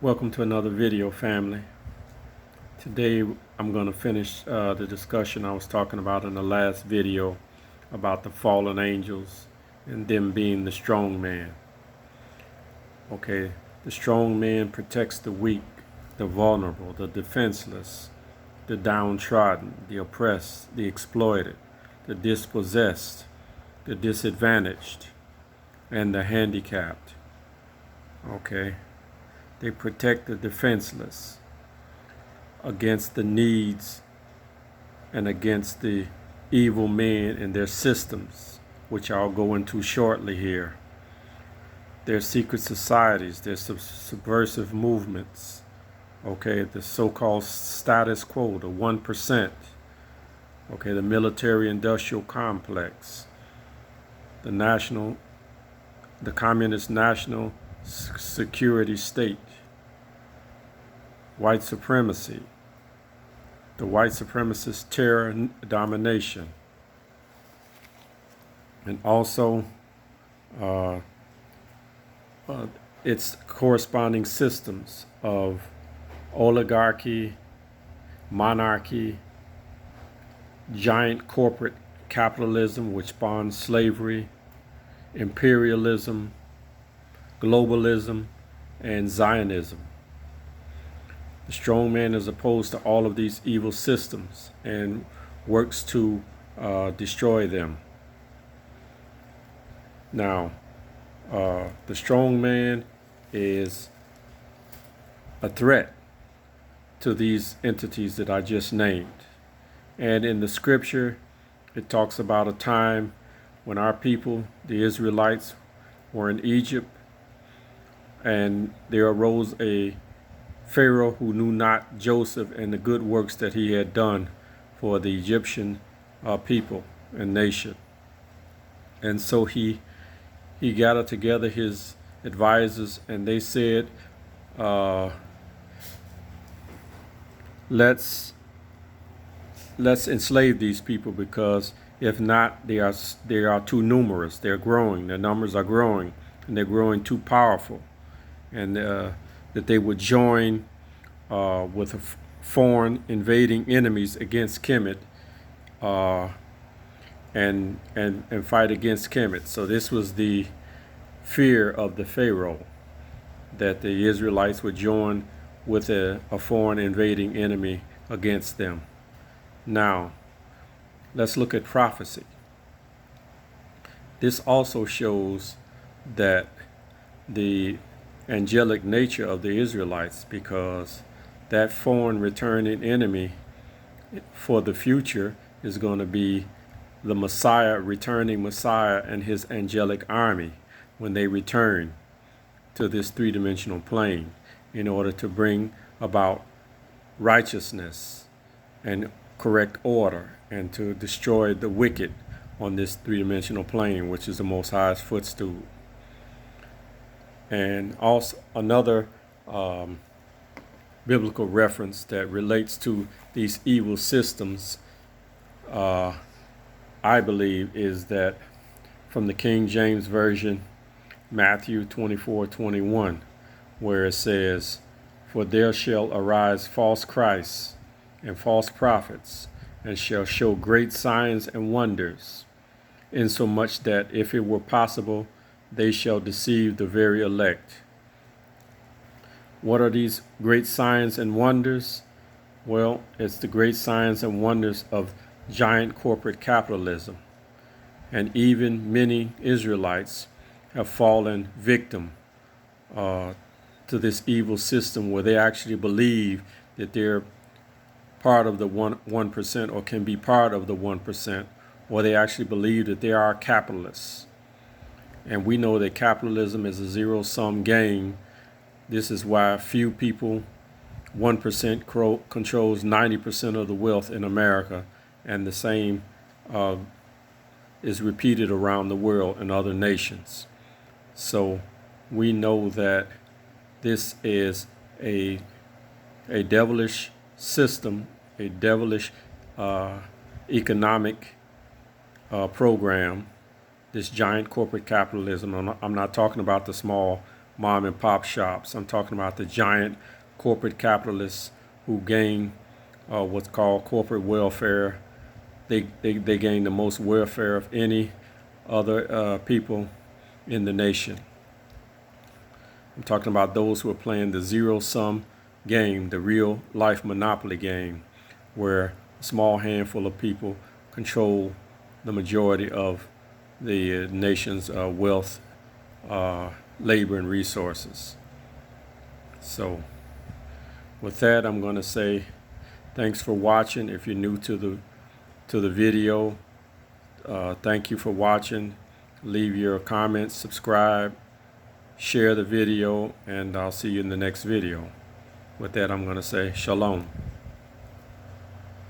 Welcome to another video, family. Today I'm going to finish the discussion I was talking about in the last video about the fallen angels and them being the strong man. Okay, the strong man protects the weak, the vulnerable, the defenseless, the downtrodden, the oppressed, the exploited, the dispossessed, the disadvantaged, and the handicapped. Okay. They protect the defenseless against the needs and against the evil men and their systems, which I'll go into shortly here. Their secret societies, their subversive movements, okay, the so-called status quo, the 1%, okay, the military-industrial complex, the communist national security state, white supremacy, the white supremacist terror domination, and also its corresponding systems of oligarchy, monarchy, giant corporate capitalism, which spawns slavery, imperialism, globalism, and Zionism. The strong man is opposed to all of these evil systems and works to destroy them. Now, the strong man is a threat to these entities that I just named. And in the scripture, it talks about a time when our people, the Israelites, were in Egypt, and there arose a Pharaoh who knew not Joseph and the good works that he had done for the Egyptian people and nation. And so he gathered together his advisors, and they said, let's enslave these people, because if not, they are too numerous. They're growing. Their numbers are growing, and they're growing too powerful. And that they would join with foreign invading enemies against Kemet and fight against Kemet. So this was the fear of the Pharaoh, that the Israelites would join with a foreign invading enemy against them. Now, let's look at prophecy. This also shows that the angelic nature of the Israelites, because that foreign returning enemy for the future is going to be the Messiah, returning Messiah and his angelic army when they return to this three-dimensional plane in order to bring about righteousness and correct order and to destroy the wicked on this three-dimensional plane, which is the Most High's footstool. And also another biblical reference that relates to these evil systems, I believe, is that from the King James Version, Matthew 24:21, where it says, "For there shall arise false Christs and false prophets, and shall show great signs and wonders, insomuch that if it were possible, they shall deceive the very elect." What are these great signs and wonders? Well, it's the great signs and wonders of giant corporate capitalism. And even many Israelites have fallen victim to this evil system, where they actually believe that they're part of the 1% or can be part of the 1%, or they actually believe that they are capitalists. And we know that capitalism is a zero-sum game. This is why few people, 1% controls 90% of the wealth in America, and the same is repeated around the world in other nations. So we know that this is a devilish system, a devilish economic program, this giant corporate capitalism. I'm not talking about the small mom and pop shops. I'm talking about the giant corporate capitalists who gain what's called corporate welfare. They gain the most welfare of any other people in the nation. I'm talking about those who are playing the zero-sum game, the real life monopoly game, where a small handful of people control the majority of the nation's wealth, labor, and resources. So with that, I'm going to say thanks for watching. If you're new to the video, thank you for watching. Leave your comments, subscribe, share the video, and I'll see you in the next video. With that, I'm going to say shalom.